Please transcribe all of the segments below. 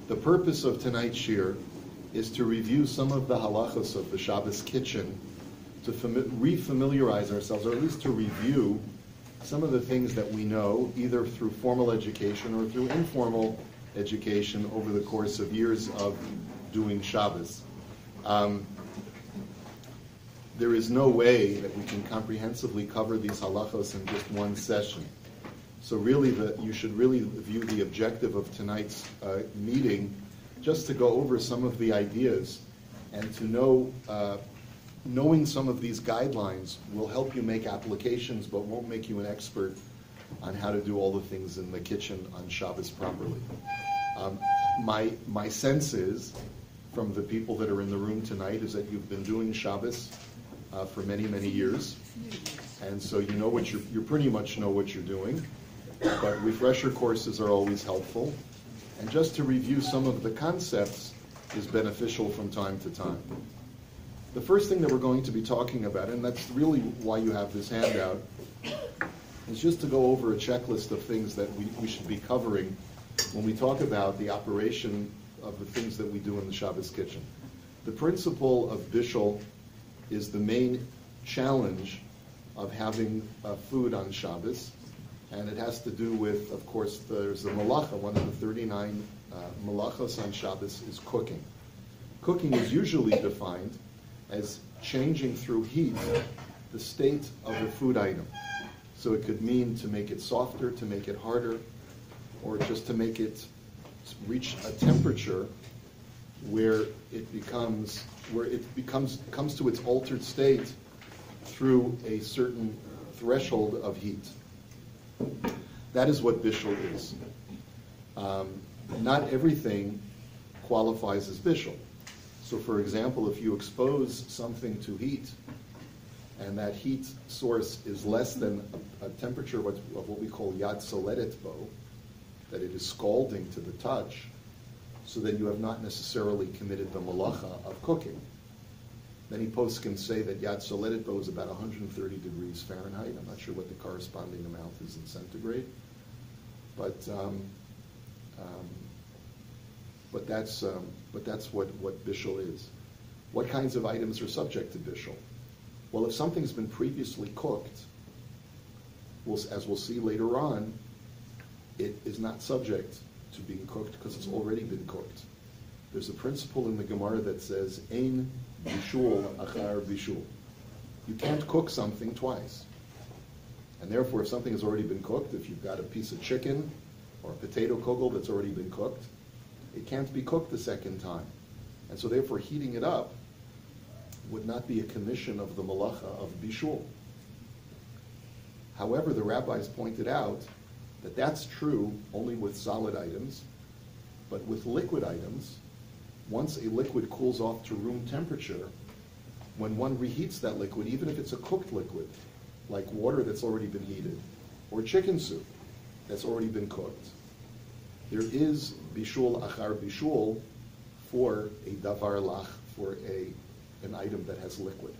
The purpose of tonight's shir is to review some of the halachos of the Shabbos kitchen, to re-familiarize ourselves, or at least to review some of the things that we know, either through formal education or through informal education over the course of years of doing Shabbos. There is no way that we can comprehensively cover these halachos in just one session. So really, you should really view the objective of tonight's meeting just to go over some of the ideas, and to know, knowing some of these guidelines will help you make applications, but won't make you an expert on how to do all the things in the kitchen on Shabbos properly. My sense is, from the people that are in the room tonight, is that you've been doing Shabbos for many, many years, and so you know what you pretty much know what you're doing. But refresher courses are always helpful, and just to review some of the concepts is beneficial from time to time. The first thing that we're going to be talking about, and that's really why you have this handout, is just to go over a checklist of things that we should be covering when we talk about the operation of the things that we do in the Shabbos kitchen. The principle of bishul is the main challenge of having food on Shabbos, and it has to do with, of course, there's the malacha. One of the 39 malachos on Shabbos is cooking. Cooking is usually defined as changing through heat the state of a food item. So it could mean to make it softer, to make it harder, or just to make it reach a temperature where it comes to its altered state through a certain threshold of heat. That is what bishul is. Not everything qualifies as bishul. So for example, if you expose something to heat, and that heat source is less than a temperature of what we call yad soledet bo, that it is scalding to the touch, so then you have not necessarily committed the malacha of cooking. Many poskim say that yad soledet bo is about 130 degrees Fahrenheit. I'm not sure what the corresponding amount is in centigrade, but that's what bishul is. What kinds of items are subject to bishul? Well, if something's been previously cooked, as we'll see later on, it is not subject to being cooked because it's already been cooked. There's a principle in the Gemara that says, Ein bishul achar bishul. You can't cook something twice. And therefore, if something has already been cooked, if you've got a piece of chicken or a potato kugel that's already been cooked, it can't be cooked the second time. And so therefore, heating it up would not be a commission of the malacha of bishul. However, the rabbis pointed out that that's true only with solid items, but with liquid items, once a liquid cools off to room temperature, when one reheats that liquid, even if it's a cooked liquid, like water that's already been heated, or chicken soup that's already been cooked, there is bishul achar bishul for a davar lach, for an item that has liquid.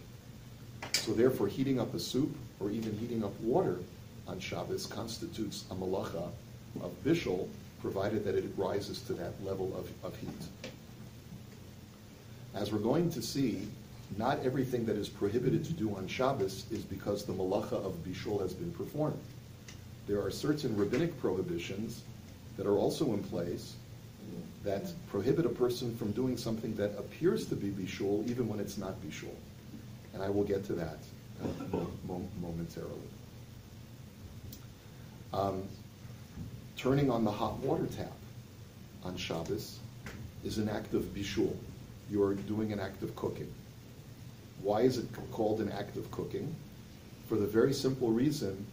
So therefore, heating up a soup or even heating up water on Shabbos constitutes a malacha of bishul, provided that it rises to that level of heat. As we're going to see, not everything that is prohibited to do on Shabbos is because the malacha of bishul has been performed. There are certain rabbinic prohibitions that are also in place that prohibit a person from doing something that appears to be bishul even when it's not bishul. And I will get to that momentarily. Turning on the hot water tap on Shabbos is an act of bishul. You are doing an act of cooking. Why is it called an act of cooking? For the very simple reason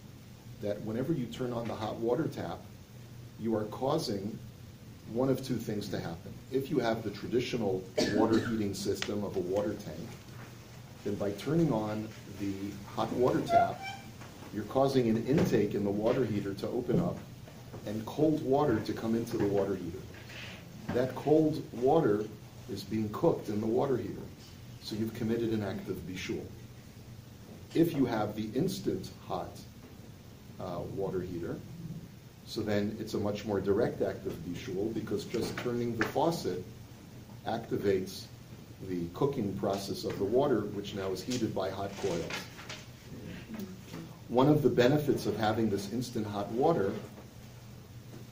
that whenever you turn on the hot water tap, you are causing one of two things to happen. If you have the traditional water heating system of a water tank, then by turning on the hot water tap, you're causing an intake in the water heater to open up and cold water to come into the water heater. That cold water is being cooked in the water heater. So you've committed an act of bishul. If you have the instant hot water heater, So then it's a much more direct act of bishul, because just turning the faucet activates the cooking process of the water, which now is heated by hot coils. One of the benefits of having this instant hot water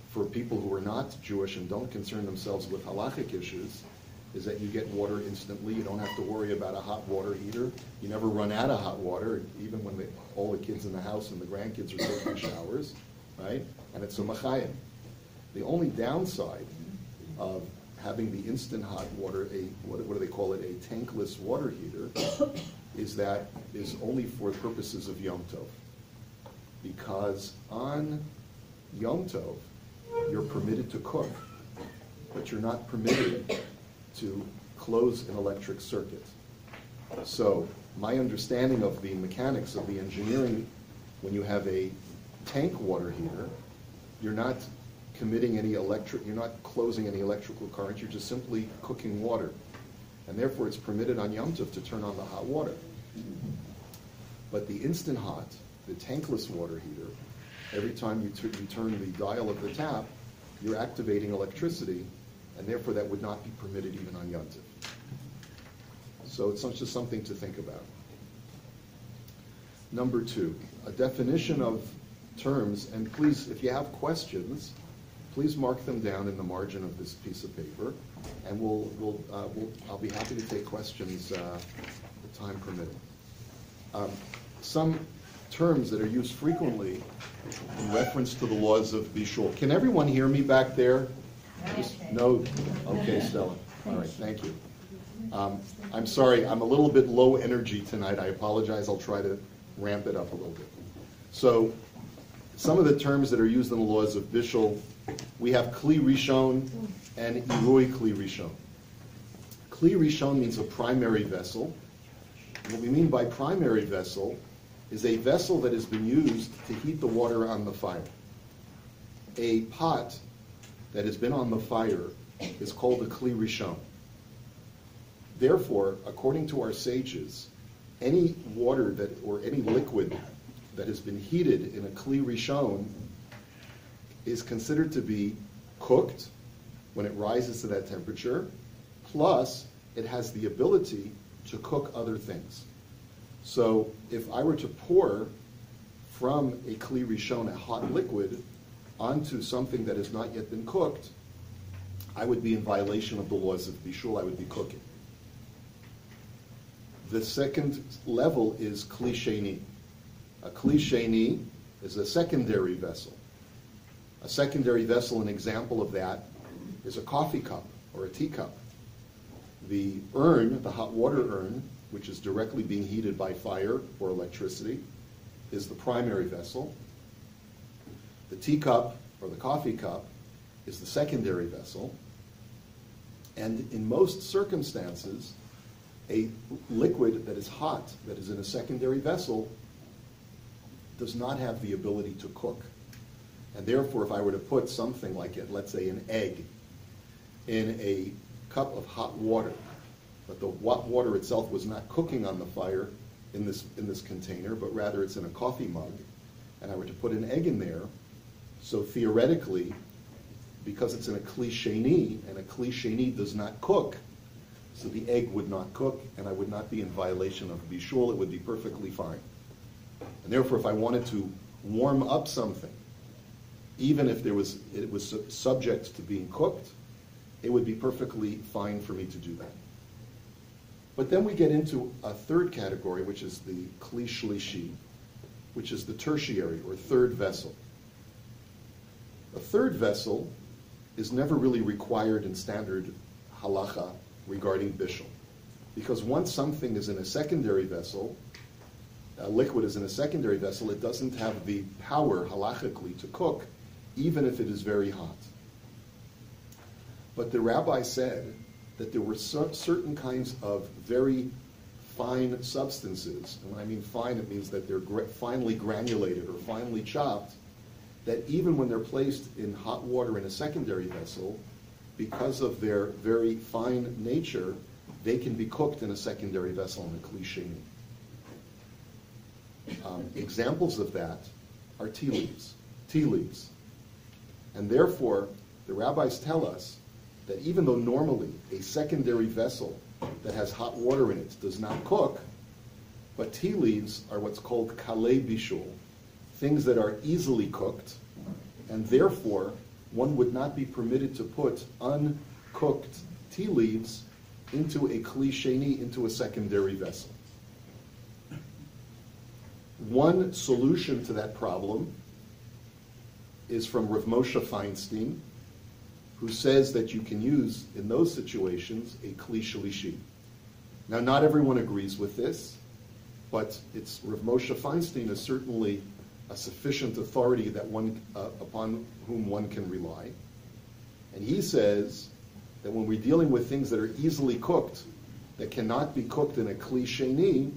for people who are not Jewish and don't concern themselves with halachic issues is that you get water instantly. You don't have to worry about a hot water heater. You never run out of hot water, even when all the kids in the house and the grandkids are taking showers, right? And it's a machayim. The only downside of having the instant hot water, what do they call it, a tankless water heater, is that is only for purposes of Yom Tov. Because on Yom Tov, you're permitted to cook, but you're not permitted to close an electric circuit. So my understanding of the mechanics of the engineering, when you have a tank water heater, you're not committing any you're not closing any electrical current, you're just simply cooking water. And therefore it's permitted on Yom Tov to turn on the hot water. But the instant hot, the tankless water heater, every time you turn the dial of the tap, you're activating electricity, and therefore that would not be permitted even on Yom Tov. So it's just something to think about. Number 2, a definition of terms, and please, if you have questions, please mark them down in the margin of this piece of paper, and I'll be happy to take questions, the time permitting. Some terms that are used frequently in reference to the laws of bishul. Can everyone hear me back there? No? Okay, Stella. All right, thank you. I'm sorry, I'm a little bit low energy tonight. I apologize. I'll try to ramp it up a little bit. So, some of the terms that are used in the laws of bishul, we have kli rishon and irui kli rishon. Kli rishon means a primary vessel. What we mean by primary vessel is a vessel that has been used to heat the water on the fire. A pot that has been on the fire is called a kli rishon. Therefore, according to our sages, any water or any liquid that has been heated in a kli rishon is considered to be cooked when it rises to that temperature, plus it has the ability to cook other things. So if I were to pour from a kli rishon, a hot liquid, onto something that has not yet been cooked, I would be in violation of the laws of bishul. I would be cooking. The second level is kli sheni. A kli sheni is a secondary vessel. A secondary vessel, an example of that, is a coffee cup or a teacup. The urn, the hot water urn, which is directly being heated by fire or electricity, is the primary vessel. The teacup or the coffee cup is the secondary vessel. And in most circumstances, a liquid that is hot, that is in a secondary vessel, does not have the ability to cook. And therefore, if I were to put something like, let's say, an egg in a cup of hot water, but the water itself was not cooking on the fire in this container, but rather it's in a coffee mug, and I were to put an egg in there, so theoretically, because it's in a kli sheni, and a kli sheni does not cook, so the egg would not cook, and I would not be in violation of bishul. It would be perfectly fine. And therefore, if I wanted to warm up something, even if it was subject to being cooked, it would be perfectly fine for me to do that. But then we get into a third category, which is the kli shlishi, which is the tertiary or third vessel. A third vessel is never really required in standard halacha regarding bishul, because once something is in a secondary vessel, a liquid is in a secondary vessel, it doesn't have the power halachically to cook, even if it is very hot. But the rabbi said that there were certain kinds of very fine substances, and when I mean fine, it means that they're finely granulated or finely chopped, that even when they're placed in hot water in a secondary vessel, because of their very fine nature, they can be cooked in a secondary vessel in a kli sheni. Examples of that are tea leaves. Tea leaves. And therefore, the rabbis tell us that even though normally a secondary vessel that has hot water in it does not cook, but tea leaves are what's called kalei bishul, things that are easily cooked, and therefore one would not be permitted to put uncooked tea leaves into a kli sheni, into a secondary vessel. One solution to that problem is from Rav Moshe Feinstein, who says that you can use, in those situations, a kli shlishi. Now, not everyone agrees with this, but it's Rav Moshe Feinstein is certainly a sufficient authority that one upon whom one can rely. And he says that when we're dealing with things that are easily cooked, that cannot be cooked in a kli sheni,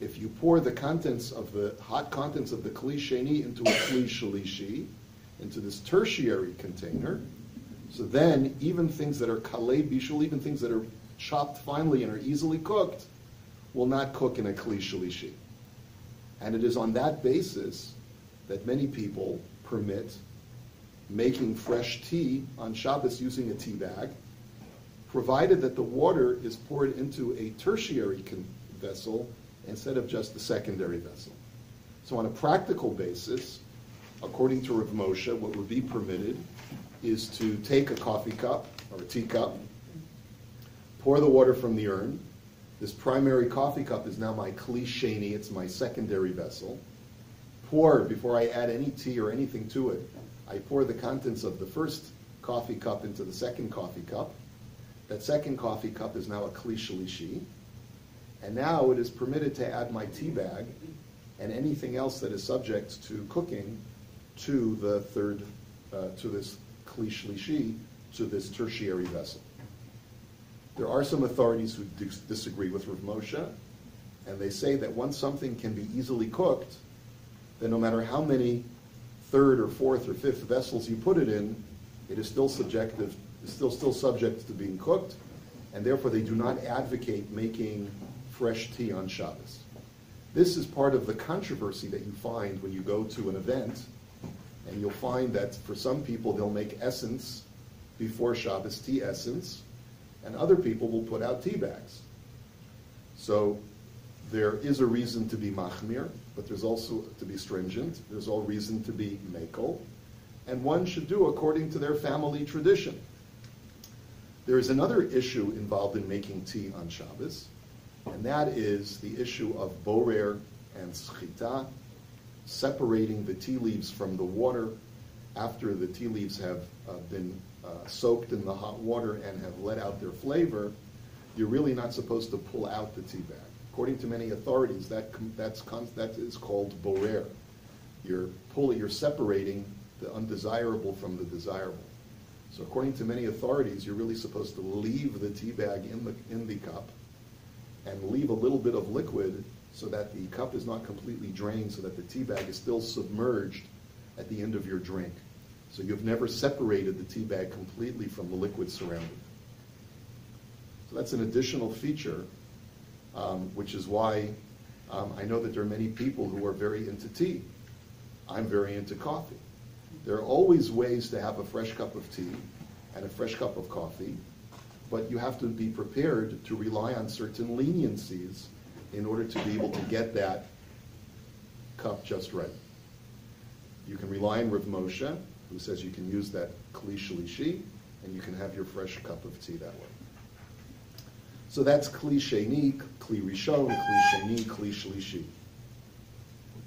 if you pour the contents of the hot contents of the kli sheni into a kli shlishi, into this tertiary container, so then even things that are kalei bishul, even things that are chopped finely and are easily cooked, will not cook in a kli shlishi. And it is on that basis that many people permit making fresh tea on Shabbos using a tea bag, provided that the water is poured into a tertiary vessel instead of just the secondary vessel. So on a practical basis, according to Rav Moshe, what would be permitted is to take a coffee cup or a teacup, pour the water from the urn. This primary coffee cup is now my kli sheni, it's my secondary vessel. Pour, before I add any tea or anything to it, I pour the contents of the first coffee cup into the second coffee cup. That second coffee cup is now a kli shlishi. And now it is permitted to add my tea bag and anything else that is subject to cooking to the third, to this kli shlishi, to this tertiary vessel. There are some authorities who disagree with Rav Moshe, and they say that once something can be easily cooked, then no matter how many third or fourth or fifth vessels you put it in, it is still subject to being cooked, and therefore they do not advocate making fresh tea on Shabbos. This is part of the controversy that you find when you go to an event, and you'll find that for some people they'll make essence before Shabbos, tea essence, and other people will put out tea bags. So there is a reason to be machmir, but there's also to be stringent. There's all reason to be mekel, and one should do according to their family tradition. There is another issue involved in making tea on Shabbos, and that is the issue of borer and schita, separating the tea leaves from the water after the tea leaves have been soaked in the hot water and have let out their flavor. You're really not supposed to pull out the tea bag. According to many authorities, that is called borer. You're separating the undesirable from the desirable. So according to many authorities, you're really supposed to leave the tea bag in the cup and leave a little bit of liquid so that the cup is not completely drained, so that the tea bag is still submerged at the end of your drink. So you've never separated the tea bag completely from the liquid surrounding. So that's an additional feature, which is why I know that there are many people who are very into tea. I'm very into coffee. There are always ways to have a fresh cup of tea and a fresh cup of coffee, but you have to be prepared to rely on certain leniencies in order to be able to get that cup just right. You can rely on Rav Moshe, who says you can use that kli shlishi, and you can have your fresh cup of tea that way. So that's kli sheni, kli rishon, kli sheni, kli shlishi.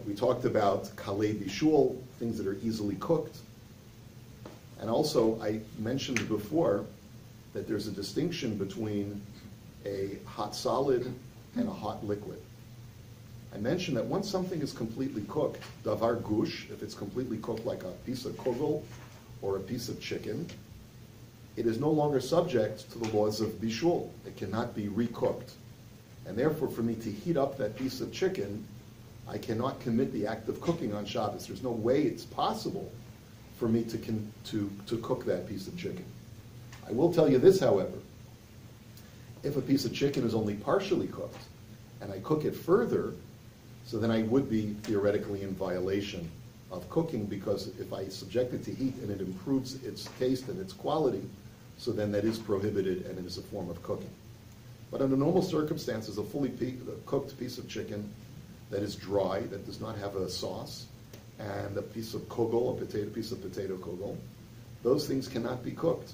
We talked about kalei bishul, things that are easily cooked. And also, I mentioned before that there's a distinction between a hot solid and a hot liquid. I mentioned that once something is completely cooked, davar gush, if it's completely cooked like a piece of kugel or a piece of chicken, it is no longer subject to the laws of bishul. It cannot be recooked. And therefore, for me to heat up that piece of chicken, I cannot commit the act of cooking on Shabbos. There's no way it's possible for me to cook that piece of chicken. I will tell you this, however. If a piece of chicken is only partially cooked, and I cook it further, so then I would be theoretically in violation of cooking, because if I subject it to heat and it improves its taste and its quality, so then that is prohibited and it is a form of cooking. But under normal circumstances, a fully cooked piece of chicken that is dry, that does not have a sauce, and a piece of kugel, piece of potato kugel, those things cannot be cooked.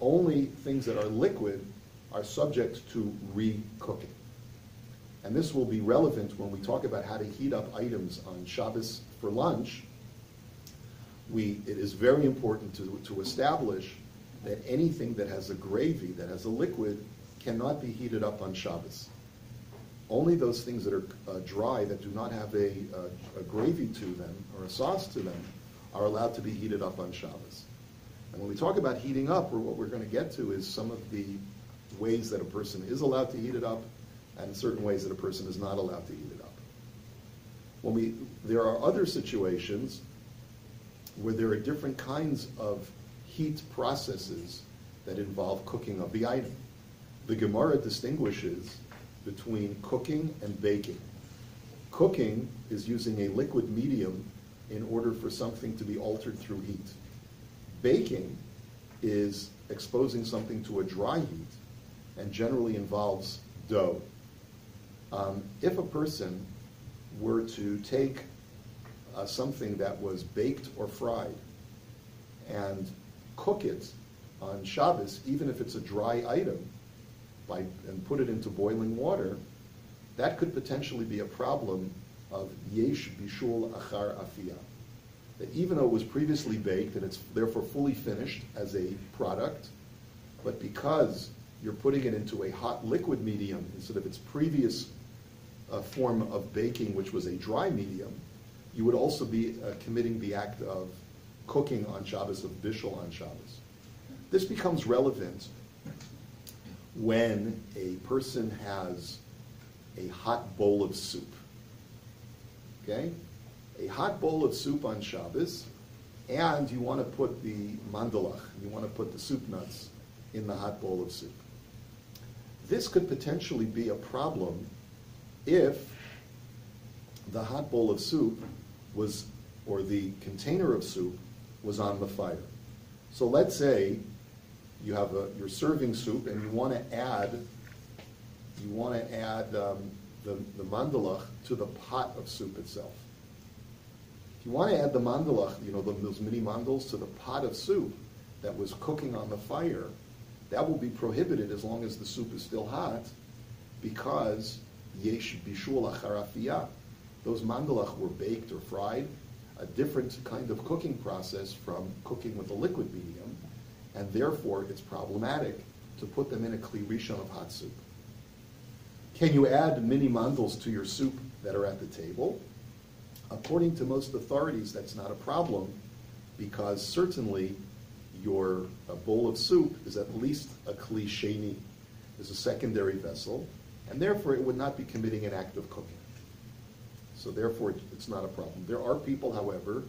Only things that are liquid are subject to re-cooking. And this will be relevant when we talk about how to heat up items on Shabbos for lunch. It is very important to establish that anything that has a gravy, that has a liquid, cannot be heated up on Shabbos. Only those things that are dry, that do not have a gravy to them or a sauce to them, are allowed to be heated up on Shabbos. And when we talk about heating up, what we're going to get to is some of the ways that a person is allowed to heat it up and certain ways that a person is not allowed to heat it up. There are other situations where there are different kinds of heat processes that involve cooking of the item. The Gemara distinguishes between cooking and baking. Cooking is using a liquid medium in order for something to be altered through heat. Baking is exposing something to a dry heat and generally involves dough. If a person were to take something that was baked or fried and cook it on Shabbos, even if it's a dry item, and put it into boiling water, that could potentially be a problem of yesh bishul achar afiyah. That even though it was previously baked and it's therefore fully finished as a product, but because you're putting it into a hot liquid medium instead of its previous form of baking, which was a dry medium, you would also be committing the act of cooking on Shabbos, of bishul on Shabbos. This becomes relevant when a person has a hot bowl of soup. Okay? A hot bowl of soup on Shabbos, and you want to put the mandalach, you want to put the soup nuts in the hot bowl of soup. This could potentially be a problem if the hot bowl of soup was, or the container of soup was on the fire. So let's say you have you're serving soup and you want to add the mandalach to the pot of soup itself. If you want to add the mandalach, those mini mandals, to the pot of soup that was cooking on the fire, that will be prohibited as long as the soup is still hot, because yesh bishul achar afiyah. Those mandalach were baked or fried, a different kind of cooking process from cooking with a liquid medium, and therefore it's problematic to put them in a kli rishon of hot soup. Can you add mini mandals to your soup that are at the table? According to most authorities, that's not a problem, because certainly your bowl of soup is at least a kli sheni, is a secondary vessel, and therefore it would not be committing an act of cooking. So therefore it's not a problem. There are people, however,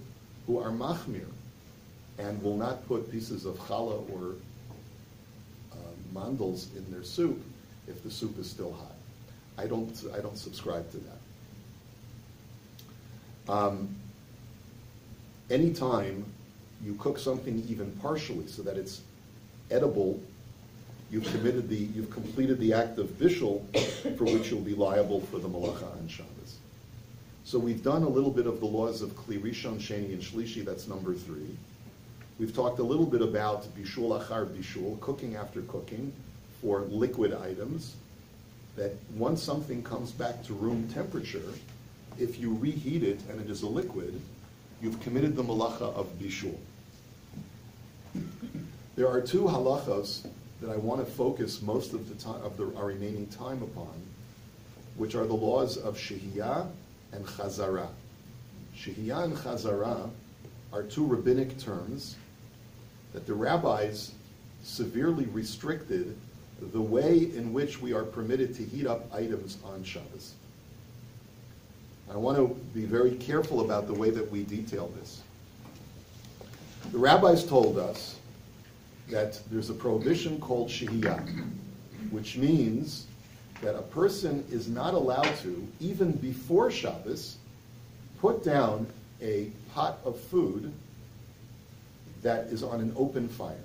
who are machmir and will not put pieces of challah or mandals in their soup if the soup is still hot. I don't subscribe to that. Anytime you cook something even partially so that it's edible, you've completed the act of bishul, for which you'll be liable for the malacha on Shabbos. So we've done a little bit of the laws of kli rishon, sheni, and shlishi. That's number 3. We've talked a little bit about bishul achar bishul, cooking after cooking, for liquid items, that once something comes back to room temperature, if you reheat it and it is a liquid, you've committed the malacha of bishul. There are 2 halachos that I want to focus most of the time our remaining time upon, which are the laws of shehiyah and chazara. Shehiyah and chazara are 2 rabbinic terms that the rabbis severely restricted the way in which we are permitted to heat up items on Shabbos. I want to be very careful about the way that we detail this. The rabbis told us that there's a prohibition called shehiyah, which means that a person is not allowed to, even before Shabbos, put down a pot of food that is on an open fire.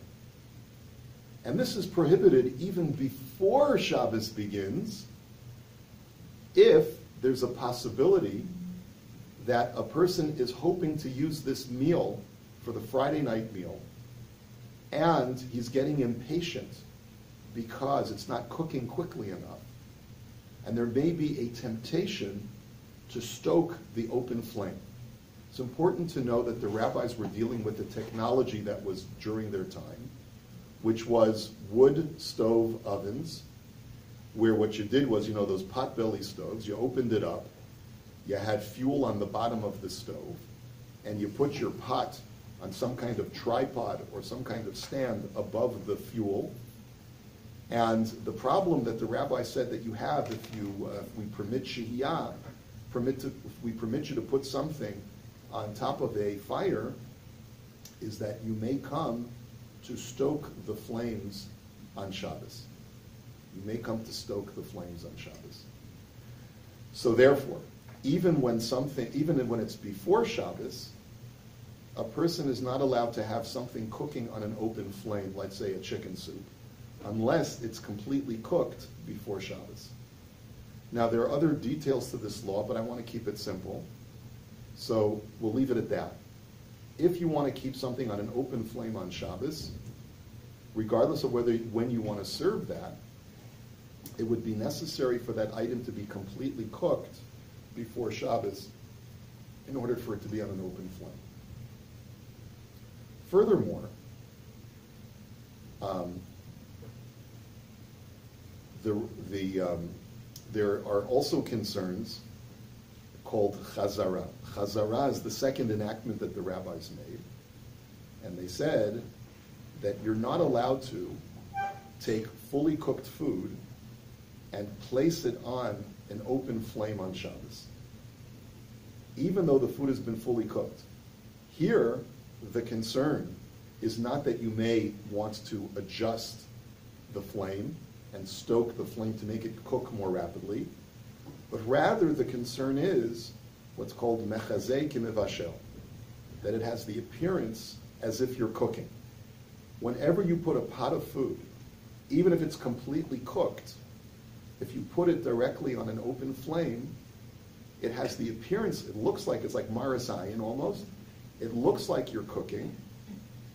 And this is prohibited even before Shabbos begins if there's a possibility that a person is hoping to use this meal for the Friday night meal, and he's getting impatient because it's not cooking quickly enough. And there may be a temptation to stoke the open flame. It's important to know that the rabbis were dealing with the technology that was during their time, which was wood stove ovens, where what you did was, those potbelly stoves, you opened it up, you had fuel on the bottom of the stove, and you put your pot on some kind of tripod or some kind of stand above the fuel. And the problem that the rabbi said that you have if we permit shehiyah, if we permit you to put something on top of a fire, is that you may come to stoke the flames on Shabbos. You may come to stoke the flames on Shabbos. So therefore, even when it's before Shabbos, a person is not allowed to have something cooking on an open flame, let's say a chicken soup, unless it's completely cooked before Shabbos. Now, there are other details to this law, but I want to keep it simple. So we'll leave it at that. If you want to keep something on an open flame on Shabbos, regardless of when you want to serve that, it would be necessary for that item to be completely cooked before Shabbos in order for it to be on an open flame. Furthermore, there are also concerns called chazara. Chazara is the second enactment that the rabbis made. And they said that you're not allowed to take fully cooked food and place it on an open flame on Shabbos, even though the food has been fully cooked. Here, the concern is not that you may want to adjust the flame and stoke the flame to make it cook more rapidly, but rather the concern is what's called mechazeh kimivashel, that it has the appearance as if you're cooking. Whenever you put a pot of food, even if it's completely cooked, if you put it directly on an open flame, it has the appearance, it looks like it's like marasayin almost. It looks like you're cooking,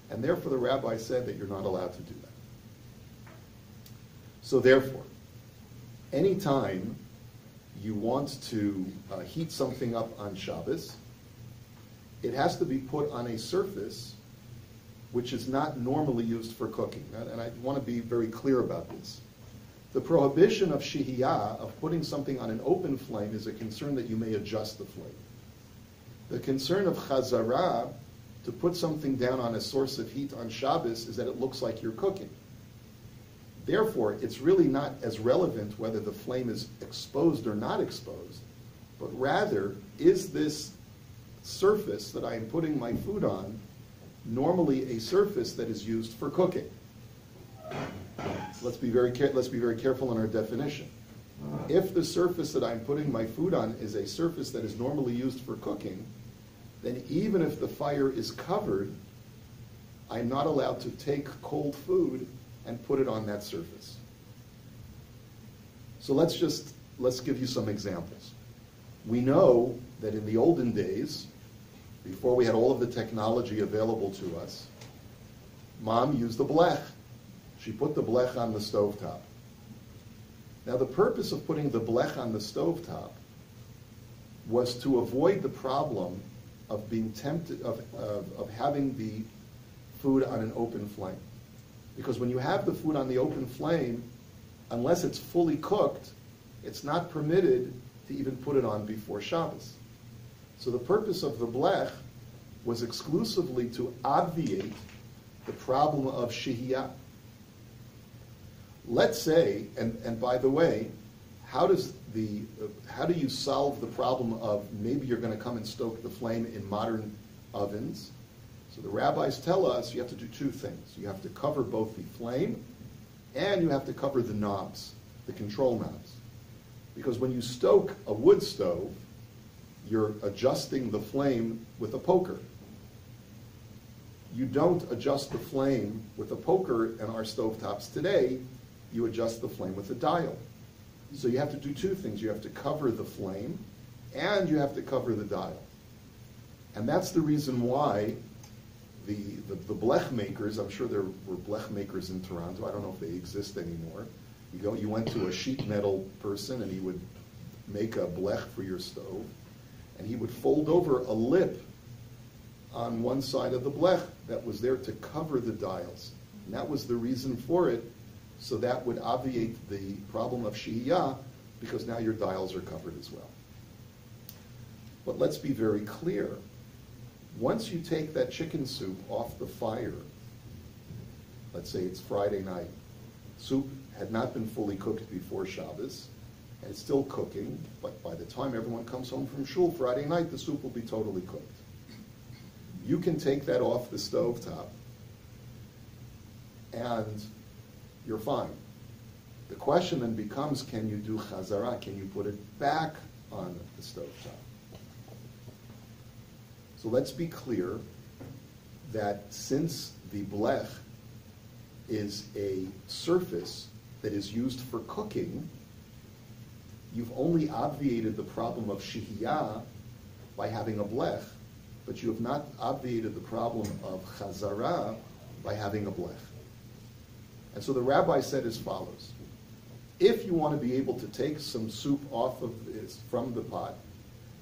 and therefore the rabbi said that you're not allowed to do that. So therefore, anytime you want to heat something up on Shabbos, it has to be put on a surface which is not normally used for cooking. And I want to be very clear about this. The prohibition of shehiyah, of putting something on an open flame, is a concern that you may adjust the flame. The concern of chazara, to put something down on a source of heat on Shabbos, is that it looks like you're cooking. Therefore, it's really not as relevant whether the flame is exposed or not exposed, but rather, is this surface that I am putting my food on normally a surface that is used for cooking? Let's be very careful in our definition. If the surface that I'm putting my food on is a surface that is normally used for cooking, then even if the fire is covered, I'm not allowed to take cold food and put it on that surface. So let's give you some examples. We know that in the olden days, before we had all of the technology available to us, Mom used the blech. She put the blech on the stovetop. Now the purpose of putting the blech on the stovetop was to avoid the problem of being tempted, of having the food on an open flame. Because when you have the food on the open flame, unless it's fully cooked, it's not permitted to even put it on before Shabbos. So the purpose of the blech was exclusively to obviate the problem of shehiyah. Let's say, and by the way, how do you solve the problem of maybe you're going to come and stoke the flame in modern ovens? So the rabbis tell us you have to do two things. You have to cover both the flame and you have to cover the knobs, the control knobs. Because when you stoke a wood stove, you're adjusting the flame with a poker. You don't adjust the flame with a poker in our stovetops today. You adjust the flame with a dial. So you have to do two things. You have to cover the flame, and you have to cover the dial. And that's the reason why the blech makers, I'm sure there were blech makers in Toronto, I don't know if they exist anymore. You went to a sheet metal person and he would make a blech for your stove, and he would fold over a lip on one side of the blech that was there to cover the dials. And that was the reason for it, so that would obviate the problem of shihiyah, because now your dials are covered as well. But let's be very clear. Once you take that chicken soup off the fire, let's say it's Friday night, soup had not been fully cooked before Shabbos, and it's still cooking, but by the time everyone comes home from shul Friday night, the soup will be totally cooked. You can take that off the stovetop, and you're fine. The question then becomes, can you do chazara? Can you put it back on the stovetop? So let's be clear that since the blech is a surface that is used for cooking, you've only obviated the problem of shihiyah by having a blech, but you have not obviated the problem of chazara by having a blech. And so the rabbi said as follows: if you want to be able to take some soup off of this from the pot,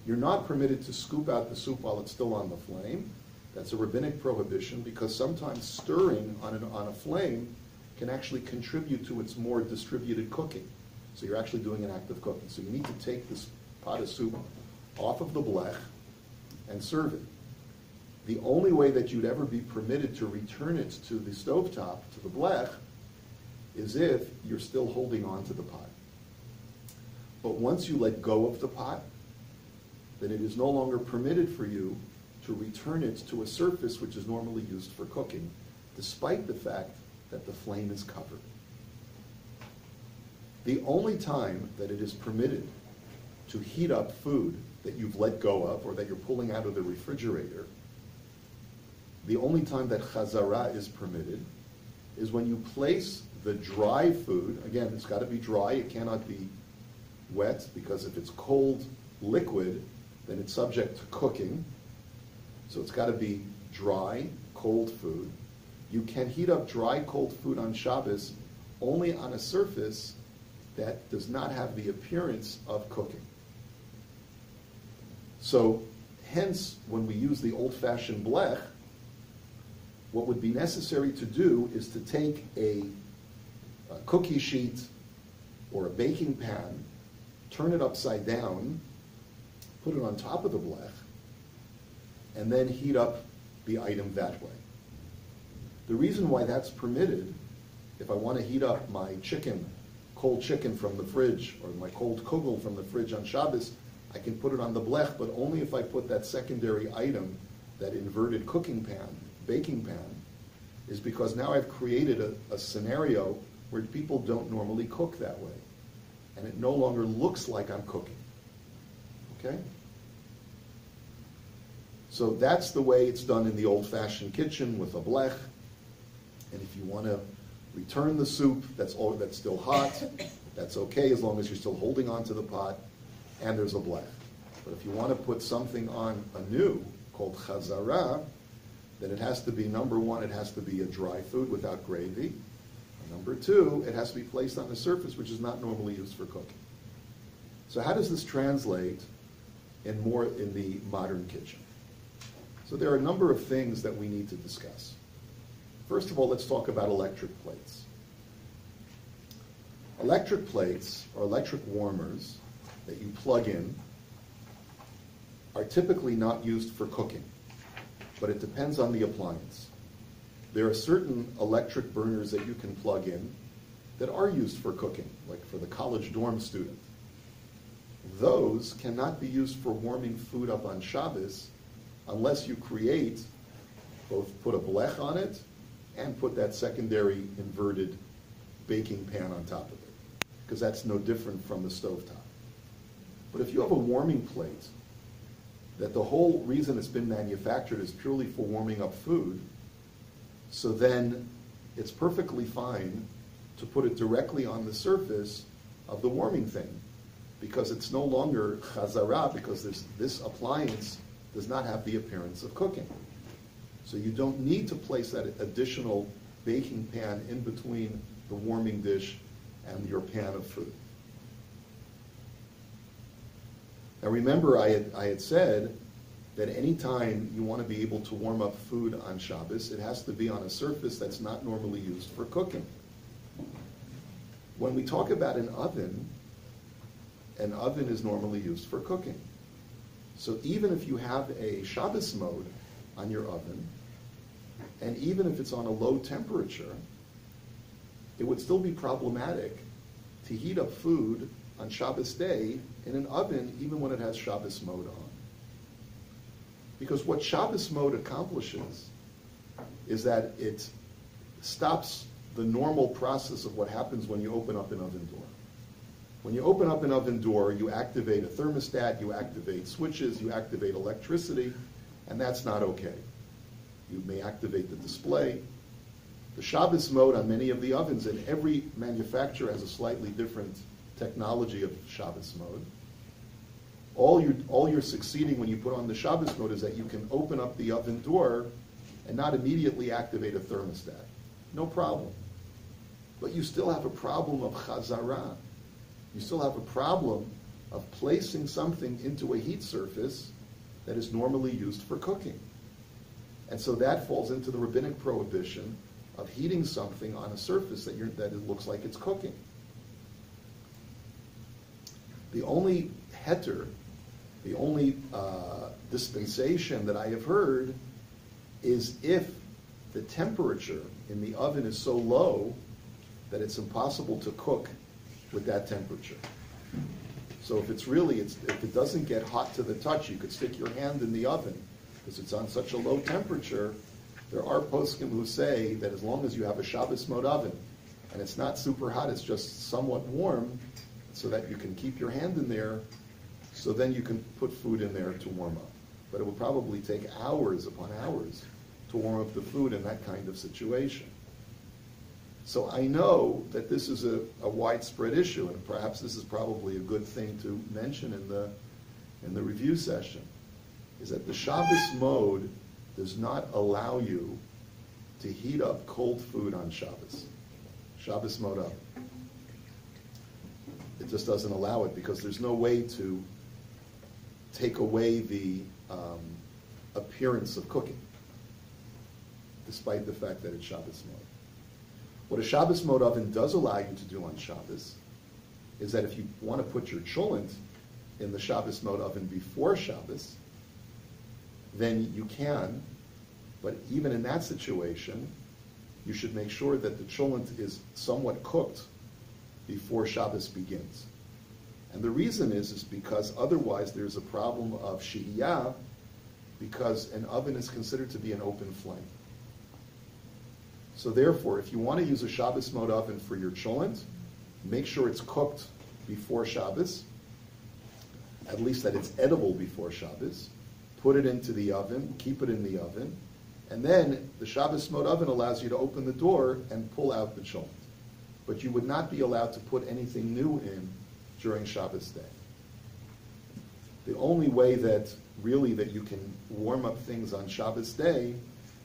you're not permitted to scoop out the soup while it's still on the flame. That's a rabbinic prohibition, because sometimes stirring on a flame can actually contribute to its more distributed cooking. So you're actually doing an act of cooking. So you need to take this pot of soup off of the blech and serve it. The only way that you'd ever be permitted to return it to the stovetop, to the blech, is if you're still holding on to the pot. But once you let go of the pot, then it is no longer permitted for you to return it to a surface which is normally used for cooking, despite the fact that the flame is covered. The only time that it is permitted to heat up food that you've let go of or that you're pulling out of the refrigerator, the only time that chazara is permitted is when you place the dry food. Again, it's got to be dry, it cannot be wet, because if it's cold liquid, then it's subject to cooking. So it's got to be dry, cold food. You can heat up dry, cold food on Shabbos only on a surface that does not have the appearance of cooking. So hence, when we use the old-fashioned blech, what would be necessary to do is to take a cookie sheet or a baking pan, turn it upside down, put it on top of the blech, and then heat up the item that way. The reason why that's permitted, if I want to heat up my chicken, cold chicken from the fridge, or my cold kugel from the fridge on Shabbos, I can put it on the blech, but only if I put that secondary item, that inverted cooking pan, baking pan, is because now I've created a scenario where people don't normally cook that way. And it no longer looks like I'm cooking. Okay? So that's the way it's done in the old-fashioned kitchen with a blech. And if you want to return the soup that's still hot, that's okay, as long as you're still holding onto the pot and there's a blech. But if you want to put something on anew called chazara, then it has to be, number one, it has to be a dry food without gravy. And number two, it has to be placed on a surface which is not normally used for cooking. So how does this translate in the modern kitchen? So there are a number of things that we need to discuss. First of all, let's talk about electric plates. Electric plates, or electric warmers, that you plug in are typically not used for cooking, but it depends on the appliance. There are certain electric burners that you can plug in that are used for cooking, like for the college dorm student. Those cannot be used for warming food up on Shabbos unless you put a blech on it and put that secondary inverted baking pan on top of it, because that's no different from the stovetop. But if you have a warming plate that the whole reason it's been manufactured is purely for warming up food, so then it's perfectly fine to put it directly on the surface of the warming thing, because it's no longer chazara, because this appliance does not have the appearance of cooking. So you don't need to place that additional baking pan in between the warming dish and your pan of food. Now remember, I had said that any time you want to be able to warm up food on Shabbos, it has to be on a surface that's not normally used for cooking. When we talk about an oven is normally used for cooking. So even if you have a Shabbos mode on your oven, and even if it's on a low temperature, it would still be problematic to heat up food on Shabbos day in an oven, even when it has Shabbos mode on. Because what Shabbos mode accomplishes is that it stops the normal process of what happens when you open up an oven door. When you open up an oven door, you activate a thermostat, you activate switches, you activate electricity, and that's not okay. You may activate the display. The Shabbos mode on many of the ovens, and every manufacturer has a slightly different technology of Shabbos mode. All you're succeeding when you put on the Shabbos mode is that you can open up the oven door and not immediately activate a thermostat. No problem. But you still have a problem of chazara. You still have a problem of placing something into a heat surface that is normally used for cooking. And so that falls into the rabbinic prohibition of heating something on a surface that it looks like it's cooking. The only heter, the only dispensation that I have heard is if the temperature in the oven is so low that it's impossible to cook with that temperature. So if it doesn't get hot to the touch, you could stick your hand in the oven because it's on such a low temperature. There are poskim who say that as long as you have a Shabbos mode oven and it's not super hot, it's just somewhat warm, so that you can keep your hand in there, so then you can put food in there to warm up. But it will probably take hours upon hours to warm up the food in that kind of situation. So I know that this is a widespread issue, and perhaps this is probably a good thing to mention in the review session, is that the Shabbos mode does not allow you to heat up cold food on Shabbos. Shabbos mode up. It just doesn't allow it because there's no way to take away the appearance of cooking, despite the fact that it's Shabbos mode. What a Shabbos mode oven does allow you to do on Shabbos is that if you want to put your cholent in the Shabbos mode oven before Shabbos, then you can, but even in that situation, you should make sure that the cholent is somewhat cooked before Shabbos begins. And the reason is because otherwise there's a problem of shehiyah, because an oven is considered to be an open flame. So therefore, if you want to use a Shabbos mode oven for your cholent, make sure it's cooked before Shabbos, at least that it's edible before Shabbos. Put it into the oven, keep it in the oven, and then the Shabbos mode oven allows you to open the door and pull out the cholent. But you would not be allowed to put anything new in during Shabbos day. The only way that you can warm up things on Shabbos day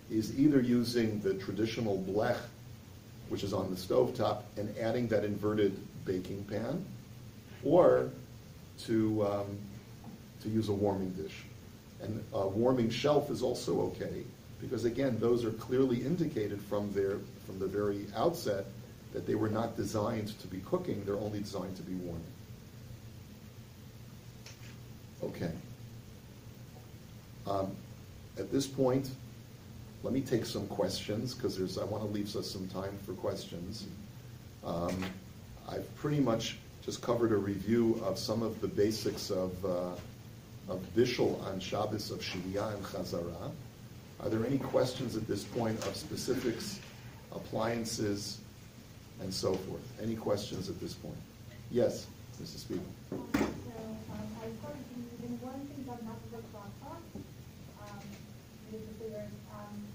is either using the traditional blech, which is on the stovetop, and adding that inverted baking pan, or to use a warming dish. And a warming shelf is also okay, because again, those are clearly indicated from the very outset that they were not designed to be cooking, they're only designed to be warming. Okay. At this point, let me take some questions, because I want to leave us some time for questions. I've pretty much just covered a review of some of the basics of bishul on Shabbos, of shehiyah and chazara. Are there any questions at this point of specifics, appliances, and so forth? Any questions at this point? Yes, Mrs. Spiegel. So, I as far as using one thing on top of the crock pot,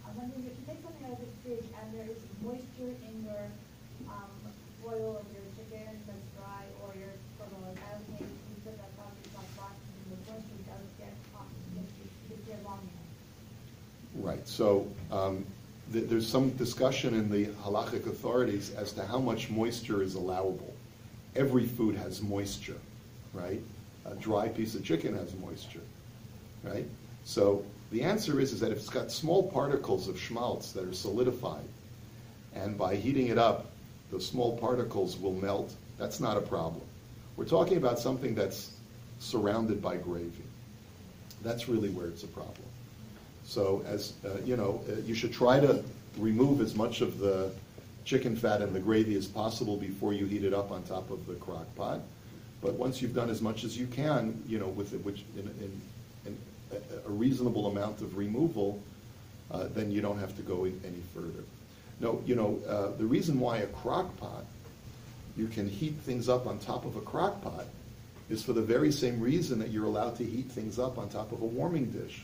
I'm wondering if you take something out of the fridge and there is moisture in your foil of your chicken that's dry or your provolone, I would maybe you put that on the crock pot and the moisture doesn't get hot, if you're long enough. Right. So there's some discussion in the halachic authorities as to how much moisture is allowable. Every food has moisture, right? A dry piece of chicken has moisture, right? So the answer is that if it's got small particles of schmaltz that are solidified, and by heating it up, those small particles will melt, that's not a problem. We're talking about something that's surrounded by gravy. That's really where it's a problem. So as you should try to remove as much of the chicken fat and the gravy as possible before you heat it up on top of the crock pot. But once you've done as much as you can, with it, which in a reasonable amount of removal, then you don't have to go any further. No, the reason why a crock pot, you can heat things up on top of a crock pot, is for the very same reason that you're allowed to heat things up on top of a warming dish.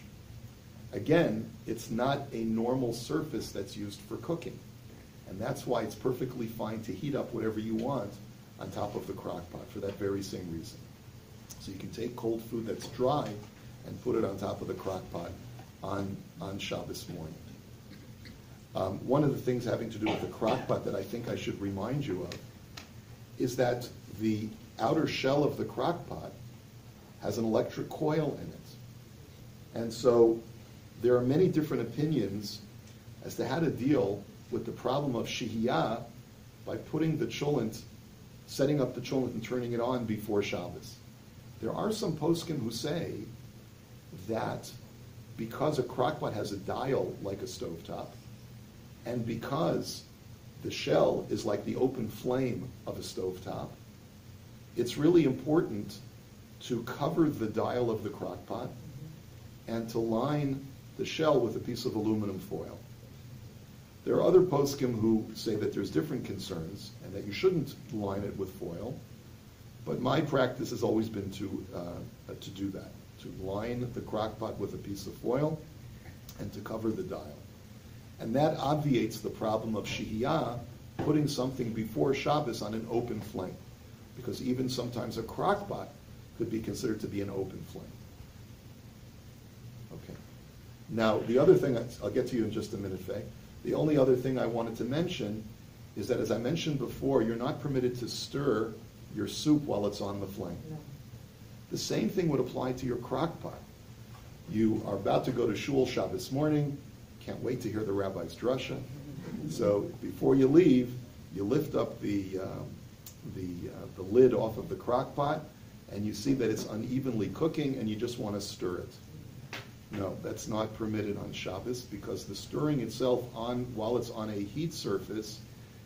Again, it's not a normal surface that's used for cooking. And that's why it's perfectly fine to heat up whatever you want on top of the crock pot for that very same reason. So you can take cold food that's dry and put it on top of the crock pot on Shabbos morning. One of the things having to do with the crock pot that I think I should remind you of is that the outer shell of the crock pot has an electric coil in it. And so there are many different opinions as to how to deal with the problem of shehiyah by putting the cholent, setting up the cholent and turning it on before Shabbos. There are some poskim who say that because a crockpot has a dial like a stovetop, and because the shell is like the open flame of a stovetop, it's really important to cover the dial of the crockpot and to line the shell with a piece of aluminum foil. There are other poskim who say that there's different concerns and that you shouldn't line it with foil, but my practice has always been to do that, to line the crock pot with a piece of foil and to cover the dial. And that obviates the problem of shehiyah, putting something before Shabbos on an open flame, because even sometimes a crock pot could be considered to be an open flame. Okay. Now, the other thing, I'll get to you in just a minute, Faye. The only other thing I wanted to mention is that, as I mentioned before, you're not permitted to stir your soup while it's on the flame. No. The same thing would apply to your crock pot. You are about to go to shul Shabbos morning, can't wait to hear the rabbi's drasha. So before you leave, you lift up the lid off of the crock pot, and you see that it's unevenly cooking, and you just want to stir it. No, that's not permitted on Shabbos, because the stirring itself while it's on a heat surface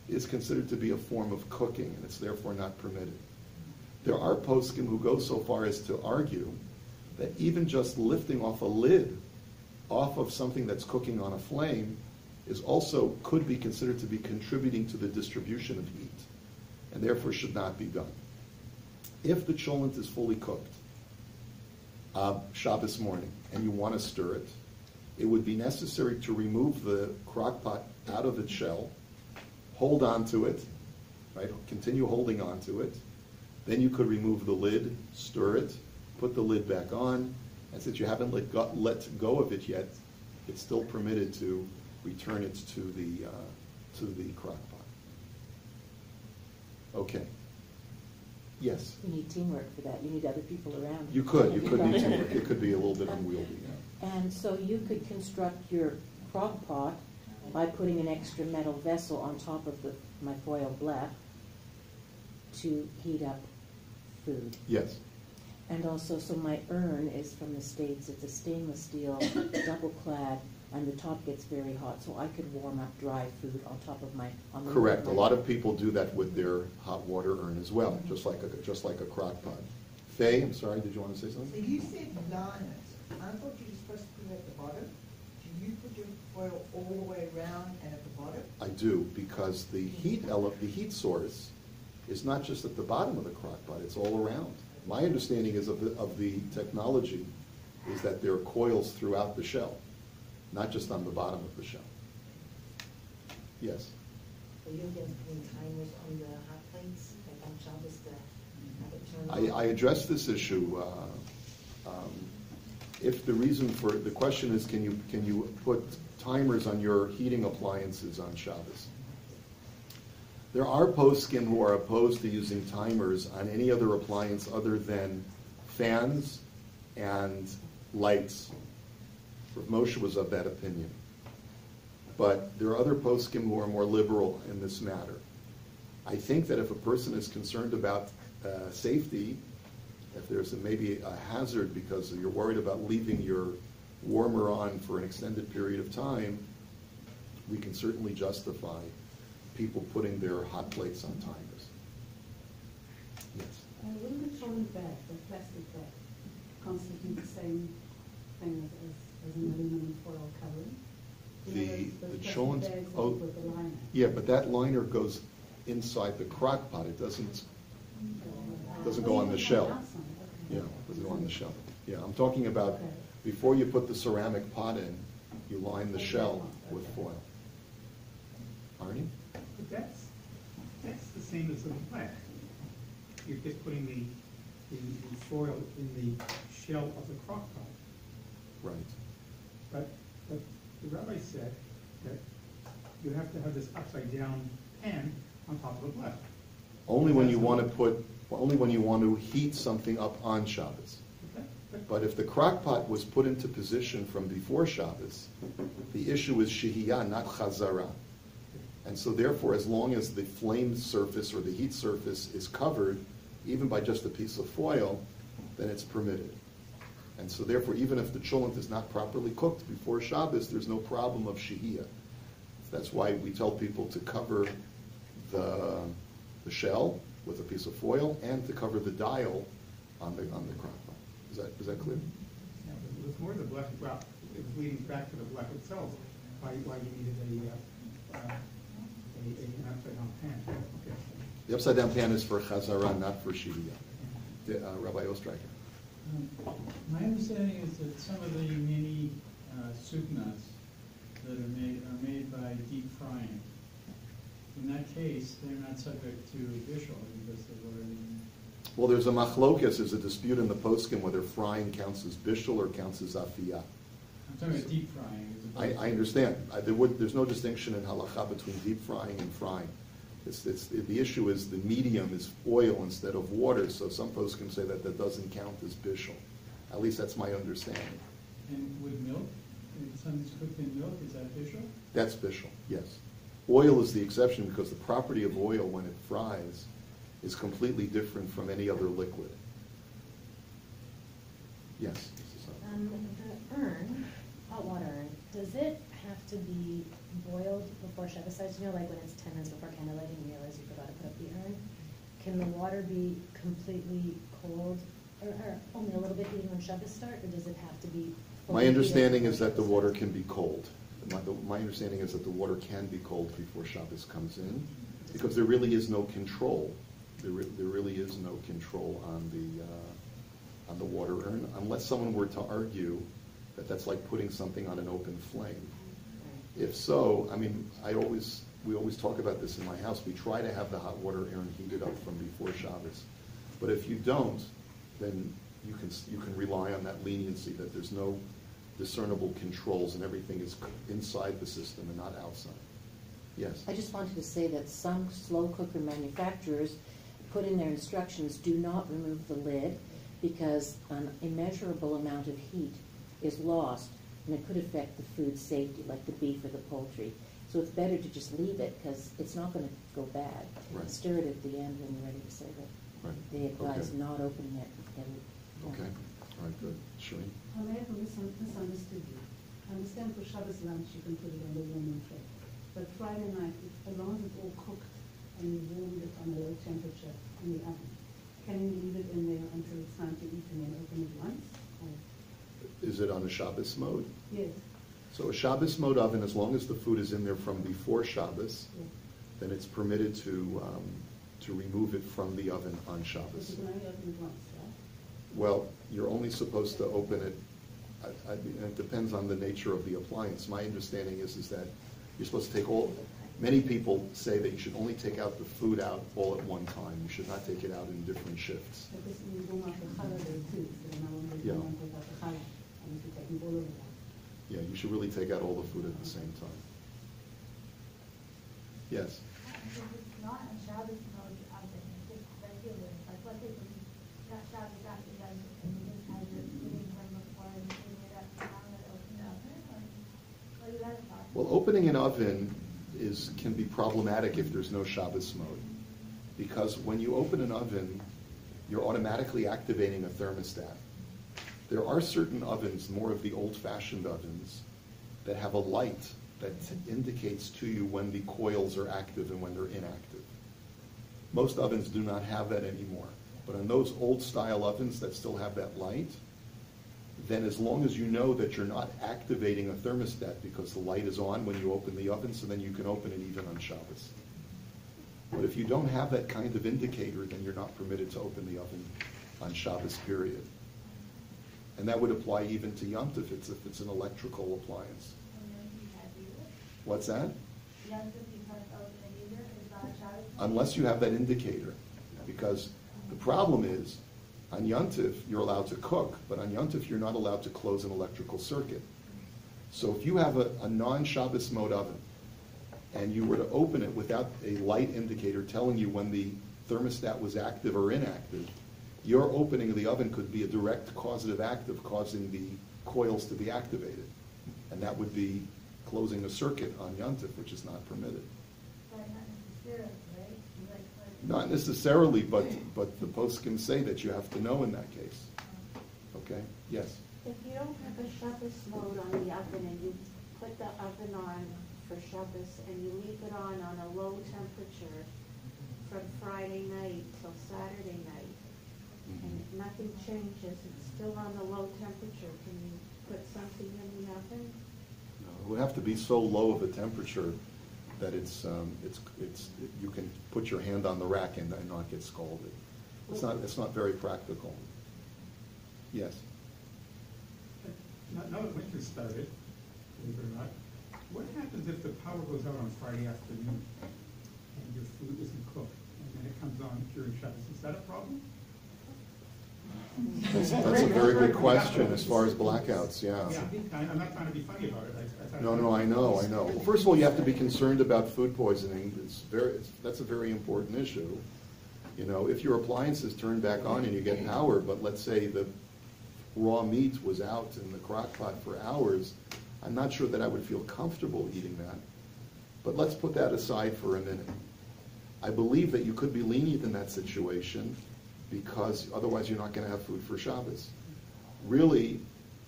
is considered to be a form of cooking, and it's therefore not permitted. There are poskim who go so far as to argue that even just lifting off a lid off of something that's cooking on a flame could be considered to be contributing to the distribution of heat, and therefore should not be done. If the cholent is fully cooked Shabbos morning and you want to stir it, it would be necessary to remove the crock pot out of its shell, hold on to it, right? Continue holding on to it. Then you could remove the lid, stir it, put the lid back on, and since you haven't let go of it yet, it's still permitted to return it to the crock pot. Okay. Yes? You need teamwork for that. You need other people around. You could need teamwork. It could be a little bit unwieldy. And so you could construct your crock pot by putting an extra metal vessel on top of my foil blech to heat up food. Yes. And also, so my urn is from the States. It's a stainless steel, double-clad, and the top gets very hot, so I could warm up dry food on top of my... Correct. A lot of people do that with their hot water urn as well, just like a crock pot. Faye, I'm sorry, did you want to say something? So you said line it. I thought you were supposed to put it at the bottom. Do you put your foil all the way around and at the bottom? I do, because the heat source is not just at the bottom of the crock pot, it's all around. My understanding is of the technology is that there are coils throughout the shell, not just on the bottom of the shell. Yes? So you're against putting timers on the hot plates, like on Shabbos, to have it turn on? I addressed this issue. If the reason for the question is, can you put timers on your heating appliances on Shabbos? There are poskim who are opposed to using timers on any other appliance other than fans and lights. Rav Moshe was of that opinion. But there are other poskim who are more liberal in this matter. I think that if a person is concerned about safety, if there's maybe a hazard because you're worried about leaving your warmer on for an extended period of time, we can certainly justify people putting their hot plates on timers. Yes? Will the trolley bag, the plastic bag, constitute the same thing as an aluminum foil covering? The cholent, with the liner. yeah, but that liner goes inside the crock pot. It doesn't go on the shell. Yeah, it doesn't go on the shell. Yeah, I'm talking about before you put the ceramic pot in, you line the shell with foil. Arnie? But that's the same as the black. You're just putting the foil in the shell of the crock pot. Right. But the rabbi said that you have to have this upside down pan on top of the black. Only when you want to heat something up on Shabbos. Okay. But if the crock pot was put into position from before Shabbos, the issue is shehiyah, not chazara. And so therefore, as long as the flame surface or the heat surface is covered, even by just a piece of foil, then it's permitted. And so therefore, even if the cholent is not properly cooked before Shabbos, there's no problem of shehiyah. That's why we tell people to cover the shell with a piece of foil and to cover the dial on the crock pot. Is that clear? Yeah, but it was more the black. Well, it was leading back to the black itself. Why you needed an upside down pan? Okay. The upside down pan is for chazara, not for shehiyah. Rabbi Ostreicher. My understanding is that some of the mini suknas that are made by deep frying. In that case, they're not subject to bishul because they've already. Well, there's a machlokes, there's a dispute in the poskim whether frying counts as bishul or counts as afiyah. I'm talking about deep frying. I understand. There's no distinction in halacha between deep frying and frying. The issue is the medium is oil instead of water, so some poskim say that doesn't count as bishul. At least that's my understanding. And with milk? If something's cooked in milk, is that bishul? That's bishul, yes. Oil is the exception because the property of oil when it fries is completely different from any other liquid. Yes? The urn, hot water urn, does it have to be boiled before Shabbat? You know, like when it's 10 minutes before candlelight and you realize you forgot to put up the urn? Can the water be completely cold or only a little bit heated when Shabbat start, or does it have to be My understanding is that the water can be cold. My understanding is that the water can be cold before Shabbos comes in, because there really is no control. There really is no control on the water urn, unless someone were to argue that that's like putting something on an open flame. If so, I mean, we always talk about this in my house. We try to have the hot water urn heated up from before Shabbos. But if you don't, then you can rely on that leniency that there's no discernible controls and everything is inside the system and not outside. Yes? I just wanted to say that some slow cooker manufacturers put in their instructions, do not remove the lid because an immeasurable amount of heat is lost and it could affect the food safety, like the beef or the poultry. So it's better to just leave it because it's not going to go bad. Right. Stir it at the end when you're ready to serve it. Right. They advise Okay. not opening it. Okay. All right, good. Shireen? I may have misunderstood you. I understand for Shabbos lunch you can put it on the warming tray. But Friday night, as long as it's all cooked and you warmed it on a low temperature in the oven, can you leave it in there until it's time to eat and then open it once? Or? Is it on a Shabbos mode? Yes. So a Shabbos mode oven, as long as the food is in there from before Shabbos, Yes. then it's permitted to remove it from the oven on But Shabbos. you can only open it once, right? Well, you're only supposed to open it, it depends on the nature of the appliance. My understanding is that you're supposed to take many people say that you should only take out the food out all at one time. You should not take it out in different shifts. Yeah. Yeah, you should really take out all the food at the same time. Yes? If it's not a Shabbos mode oven, it's just regular, like let's say that Shabbos after that, and you just have your eating from before and cleaning it up now and open the oven, or what is that about? Well, opening an oven can be problematic if there's no Shabbos mode. Because when you open an oven, you're automatically activating a thermostat. There are certain ovens, more of the old-fashioned ovens, that have a light that indicates to you when the coils are active and when they're inactive. Most ovens do not have that anymore. But on those old-style ovens that still have that light, then as long as you know that you're not activating a thermostat because the light is on when you open the oven, so then you can open it even on Shabbos. But if you don't have that kind of indicator, then you're not permitted to open the oven on Shabbos, period. And that would apply even to Yom Tov if it's an electrical appliance. What's that? Unless you have that indicator. Because the problem is, on Yom Tov, you're allowed to cook, but on Yom Tov, you're not allowed to close an electrical circuit. So if you have a non-Shabbos mode oven, and you were to open it without a light indicator telling you when the thermostat was active or inactive, your opening of the oven could be a direct causative act of causing the coils to be activated. And that would be closing a circuit on Yom Tov, which is not permitted. But not necessarily, right? Not necessarily, but the poskim say that you have to know in that case. Okay? Yes? If you don't have a Shabbos mode on the oven and you put the oven on for Shabbos and you leave it on a low temperature from Friday night till Saturday night, and nothing changes, it's still on the low temperature, can you put something in the oven? No, it would have to be so low of a temperature that you can put your hand on the rack and not get scalded. It's not very practical. Yes? Now that winter started, believe it or not, what happens if the power goes out on Friday afternoon and your food isn't cooked and then it comes on during Shabbos? Is that a problem? That's a very good question as far as blackouts, yeah. I'm not trying to be funny about it. No, I know. Well, first of all, you have to be concerned about food poisoning. That's a very important issue. You know, if your appliances turn back on and you get power, but let's say the raw meat was out in the crock pot for hours, I'm not sure that I would feel comfortable eating that. But let's put that aside for a minute. I believe that you could be lenient in that situation because otherwise you're not going to have food for Shabbos. Really,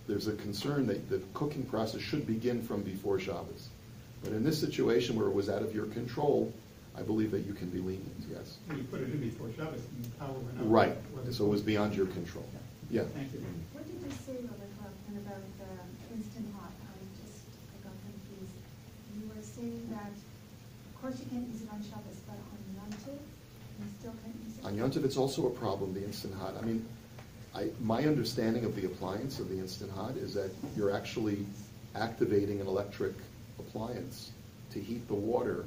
there's a concern that the cooking process should begin from before Shabbos. But in this situation where it was out of your control, I believe that you can be lenient, yes. When you put it in before Shabbos and the power went out. Right, so it was beyond your control. Yeah. Thank you. What did you say, Rabbi Korobkin, about Instant Hot? I got confused. You were saying that, of course you can't use it on Shabbos, but on Yom Tov, you still can't use it? On Yom Tov, it's also a problem, the Instant Hot. I mean, my understanding of the appliance, of the Instant Hot, is that you're actually activating an electric appliance to heat the water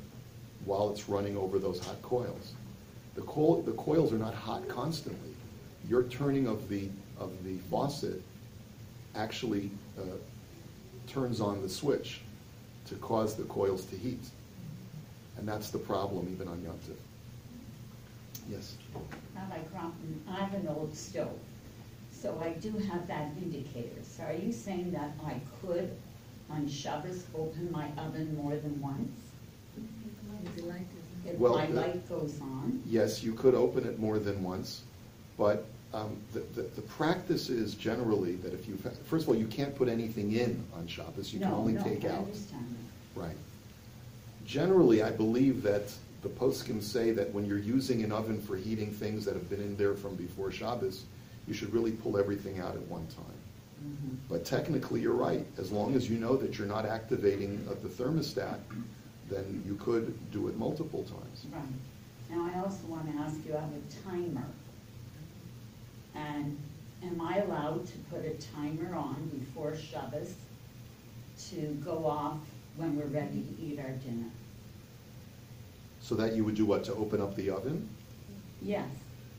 while it's running over those hot coils. The coils are not hot constantly. Your turning of the faucet actually turns on the switch to cause the coils to heat. And that's the problem even on Yom Tov. Yes? Rabbi Korobkin, I have an old stove, so I do have that indicator. So are you saying that I could, on Shabbos, open my oven more than once? If my light goes on? Yes, you could open it more than once, but the practice is generally that if you, first of all, you can't put anything in on Shabbos, you can only take out. I understand that. Right. Generally, I believe that the poskim say that when you're using an oven for heating things that have been in there from before Shabbos, you should really pull everything out at one time. Mm-hmm. But technically, you're right. As long as you know that you're not activating the thermostat, then you could do it multiple times. Right. Now, I also want to ask you, I have a timer. And am I allowed to put a timer on before Shabbos to go off when we're ready to eat our dinner? So that you would do what, to open up the oven? Yes.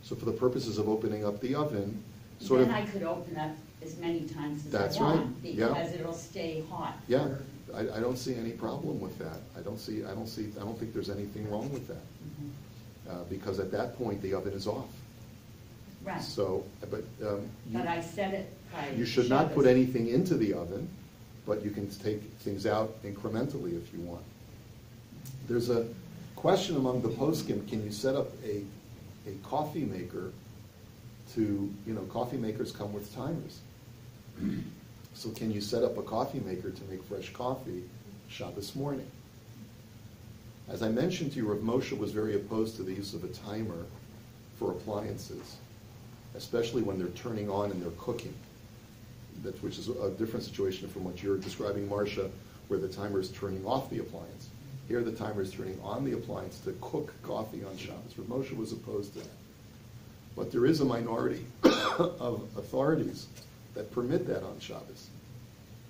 So for the purposes of opening up the oven, sort Then of... I could open up as many times as That's I want, right, yeah. because it'll stay hot. Yeah, for- I don't see any problem with that. I don't think there's anything wrong with that. Because at that point, the oven is off. Right. So, but But I said it prior to you should not put Shabbos. anything into the oven, but you can take things out incrementally if you want. There's a question among the poskim, can you set up a coffee maker to, coffee makers come with timers. So can you set up a coffee maker to make fresh coffee Shabbos morning? As I mentioned to you, Rav Moshe was very opposed to the use of a timer for appliances, especially when they're turning on and they're cooking, which is a different situation from what you're describing, Marcia, where the timer is turning off the appliance. Here the timer is turning on the appliance to cook coffee on Shabbos. Rav Moshe was opposed to that. But there is a minority of authorities that permit that on Shabbos.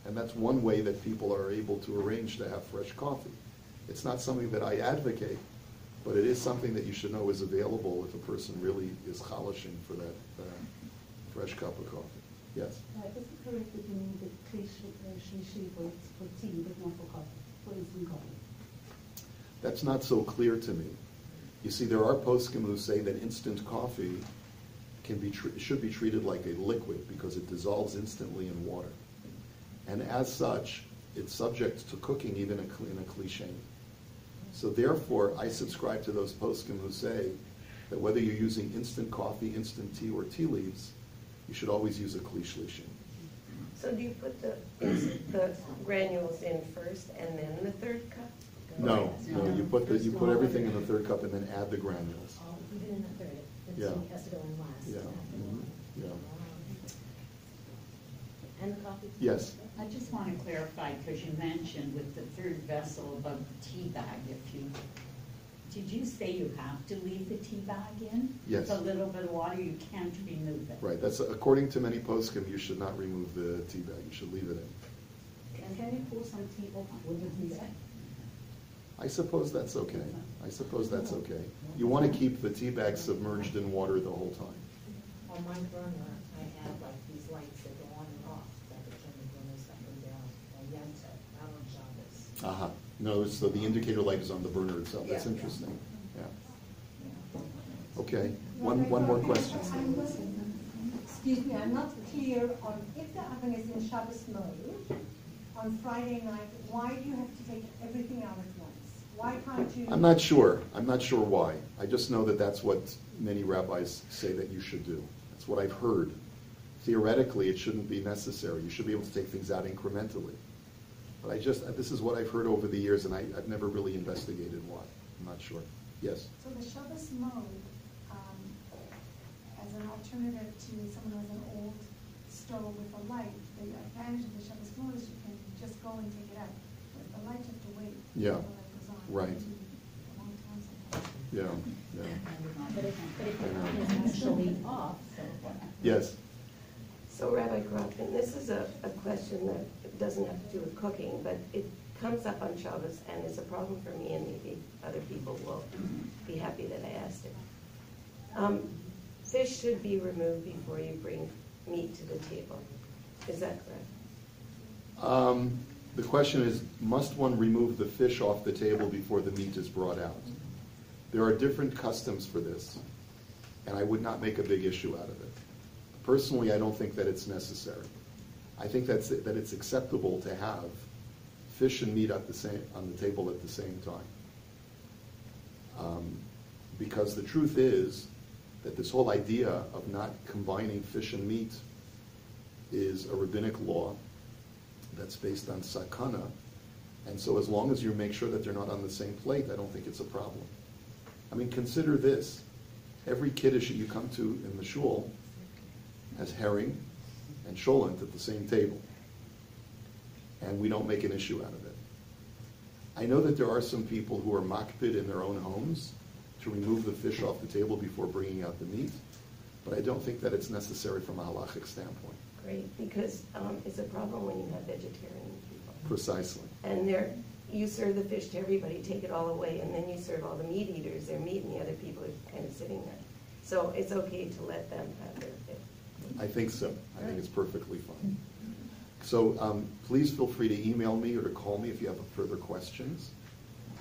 And that's one way that people are able to arrange to have fresh coffee. It's not something that I advocate, but it is something that you should know is available if a person really is chalishing for that fresh cup of coffee. Yes? Is it correct that you need the shlishi for tea, but not for coffee, for instant coffee? That's not so clear to me. You see, there are poskim who say that instant coffee should be treated like a liquid because it dissolves instantly in water. And as such, it's subject to cooking even in a cliche. So therefore, I subscribe to those poskim who say that whether you're using instant coffee, instant tea, or tea leaves, you should always use a kli shlishi. So do you put the granules in first and then the third cup? No, you put everything in the third cup and then add the granules. Even in the third, it Yeah. has to go in last. Yeah. Yeah. And the coffee? Yes. I just want to clarify, because you mentioned with the third vessel above the tea bag, did you say you have to leave the tea bag in? Yes. With a little bit of water, you can't remove it. Right. That's according to many poskim. You should not remove the tea bag. You should leave it in. And can you pour some tea off with the tea bag? I suppose that's okay. You want to keep the tea bag submerged in water the whole time. On my burner, I have like these lights that go on and off, that can turn the burners up and down, on Yanta, not on Shabbos. Aha. No, so the indicator light is on the burner itself. That's Yeah. interesting. Yeah. Okay. One more question. Excuse me, I'm not clear on if the oven is in Shabbos mode on Friday night, why do you have to take everything out at once? Why can't you? I'm not sure why. I just know that that's what many rabbis say that you should do. That's what I've heard. Theoretically, it shouldn't be necessary. You should be able to take things out incrementally. But this is what I've heard over the years, and I've never really investigated why. I'm not sure. Yes? So the Shabbos mode, as an alternative to someone who has an old stove with a light, the advantage of the Shabbos mode is you can just go and take it out. With the light, you have to wait Yeah. until the light goes on. Right. It can be a long time sometimes. Yeah. But if the oven is actually off, Yes. So Rabbi Korobkin, this is a question that doesn't have to do with cooking, but it comes up on Shabbos and is a problem for me, and maybe other people will be happy that I asked it. Fish should be removed before you bring meat to the table. Is that correct? The question is, must one remove the fish off the table before the meat is brought out? There are different customs for this, and I would not make a big issue out of it. Personally, I don't think that it's necessary. I think that it's acceptable to have fish and meat on the table at the same time. Because the truth is that this whole idea of not combining fish and meat is a rabbinic law that's based on sakana, and so as long as you make sure that they're not on the same plate, I don't think it's a problem. I mean, consider this. Every kiddush that you come to in the shul has herring and cholent at the same table, and we don't make an issue out of it. I know that there are some people who are makpid in their own homes to remove the fish off the table before bringing out the meat, But I don't think that it's necessary from a halachic standpoint. Great, because it's a problem when you have vegetarian people. Precisely. And you serve the fish to everybody, take it all away, and then you serve all the meat eaters their meat, and the other people are kind of sitting there. So it's okay to let them have their fish. I think so. I think it's perfectly fine. So please feel free to email me or to call me if you have further questions.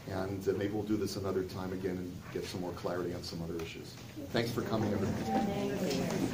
And maybe we'll do this another time again and get some more clarity on some other issues. Thanks for coming, everybody.